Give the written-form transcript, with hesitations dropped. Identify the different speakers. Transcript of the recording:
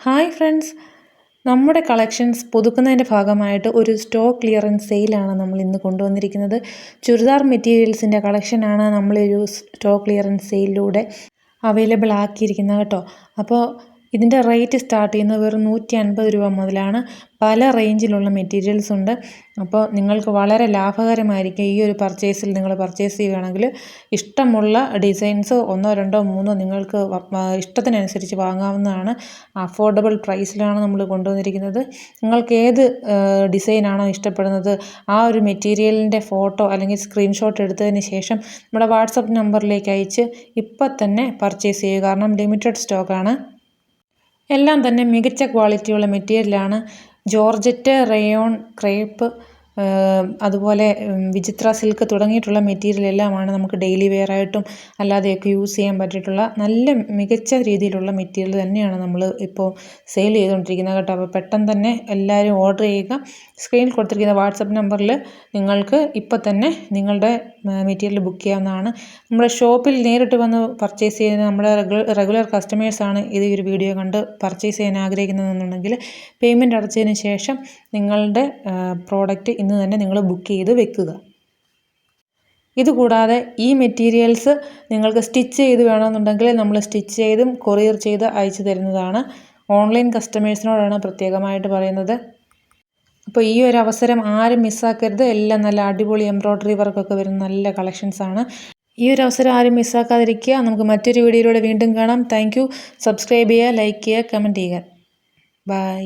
Speaker 1: Hi friends, നമ്മുടെ collections പുതുക്കുന്നതിൻ്റെ ഭാഗമായിട്ട് ഒരു സ്റ്റോക്ക് ക്ലിയറൻസ് സെയിലാണ് നമ്മൾ ഇന്ന് കൊണ്ടുവന്നിരിക്കുന്നത്. ചുരിദാർ മെറ്റീരിയൽസിൻ്റെ കളക്ഷനാണ് നമ്മളൊരു സ്റ്റോക്ക് ക്ലിയറൻസ് സെയിലിലൂടെ അവൈലബിൾ ആക്കിയിരിക്കുന്നത് കേട്ടോ. അപ്പോൾ ഇതിൻ്റെ റേറ്റ് സ്റ്റാർട്ട് ചെയ്യുന്നത് വെറും 150 രൂപ മുതലാണ്. പല റേഞ്ചിലുള്ള മെറ്റീരിയൽസ് ഉണ്ട്. അപ്പോൾ നിങ്ങൾക്ക് വളരെ ലാഭകരമായിരിക്കും ഈ ഒരു പർച്ചേസിൽ നിങ്ങൾ പർച്ചേസ് ചെയ്യുകയാണെങ്കിൽ. ഇഷ്ടമുള്ള ഡിസൈൻസ് ഒന്നോ രണ്ടോ മൂന്നോ നിങ്ങൾക്ക് ഇഷ്ടത്തിനനുസരിച്ച് വാങ്ങാവുന്നതാണ്. അഫോർഡബിൾ പ്രൈസിലാണ് നമ്മൾ കൊണ്ടുവന്നിരിക്കുന്നത്. നിങ്ങൾക്ക് ഏത് ഡിസൈനാണോ ഇഷ്ടപ്പെടുന്നത് ആ ഒരു മെറ്റീരിയലിൻ്റെ ഫോട്ടോ അല്ലെങ്കിൽ സ്ക്രീൻഷോട്ട് എടുത്തതിന് ശേഷം നമ്മുടെ വാട്സപ്പ് നമ്പറിലേക്ക് അയച്ച് ഇപ്പം തന്നെ പർച്ചേസ് ചെയ്യുക. കാരണം ലിമിറ്റഡ് സ്റ്റോക്കാണ്. എല്ലാം തന്നെ മികച്ച ക്വാളിറ്റിയുള്ള മെറ്റീരിയലാണ്. ജോർജറ്റ്, റയോൺ, ക്രേപ്പ്, അതുപോലെ വിചിത്ര സിൽക്ക് തുടങ്ങിയിട്ടുള്ള മെറ്റീരിയൽ എല്ലാമാണ് നമുക്ക് ഡെയിലി വെയറായിട്ടും അല്ലാതെയൊക്കെ യൂസ് ചെയ്യാൻ പറ്റിയിട്ടുള്ള നല്ല മികച്ച രീതിയിലുള്ള മെറ്റീരിയൽ തന്നെയാണ് നമ്മൾ ഇപ്പോൾ സെയിൽ ചെയ്തുകൊണ്ടിരിക്കുന്നത് കേട്ടോ. അപ്പോൾ പെട്ടെന്ന് തന്നെ എല്ലാവരും ഓർഡർ ചെയ്യുക. സ്ക്രീനിൽ കൊടുത്തിരിക്കുന്ന വാട്സപ്പ് നമ്പറിൽ നിങ്ങൾക്ക് ഇപ്പോൾ തന്നെ നിങ്ങളുടെ മെറ്റീരിയൽ ബുക്ക് ചെയ്യാവുന്നതാണ്. നമ്മുടെ ഷോപ്പിൽ നേരിട്ട് വന്ന് പർച്ചേസ് ചെയ്യുന്ന നമ്മുടെ റെഗുലർ കസ്റ്റമേഴ്സാണ് ഇത് ഒരു വീഡിയോ കണ്ട് പർച്ചേസ് ചെയ്യാൻ ആഗ്രഹിക്കുന്നതെന്നുണ്ടെങ്കിൽ പേയ്മെൻറ്റ് അടച്ചതിന് ശേഷം നിങ്ങളുടെ പ്രോഡക്റ്റ് ഇന്ന് തന്നെ നിങ്ങൾ ബുക്ക് ചെയ്ത് വെക്കുക. ഇതുകൂടാതെ ഈ മെറ്റീരിയൽസ് നിങ്ങൾക്ക് സ്റ്റിച്ച് ചെയ്ത് വേണമെന്നുണ്ടെങ്കിൽ നമ്മൾ സ്റ്റിച്ച് ചെയ്തും കൊറിയർ ചെയ്ത് അയച്ചു തരുന്നതാണ്. ഓൺലൈൻ കസ്റ്റമേഴ്സിനോടാണ് പ്രത്യേകമായിട്ട് പറയുന്നത്. അപ്പോൾ ഈ ഒരു അവസരം ആരും മിസ്സാക്കരുത്. എല്ലാം നല്ല അടിപൊളി എംബ്രോയ്ഡറി വർക്കൊക്കെ വരുന്ന നല്ല കളക്ഷൻസാണ്. ഈ ഒരു അവസരം ആരും മിസ്സാക്കാതിരിക്കുക. നമുക്ക് മറ്റൊരു വീഡിയോയിലൂടെ വീണ്ടും കാണാം. Thank you. സബ്സ്ക്രൈബ് ചെയ്യുക, ലൈക്ക് ചെയ്യുക, കമൻറ്റ് ചെയ്യുക. ബൈ.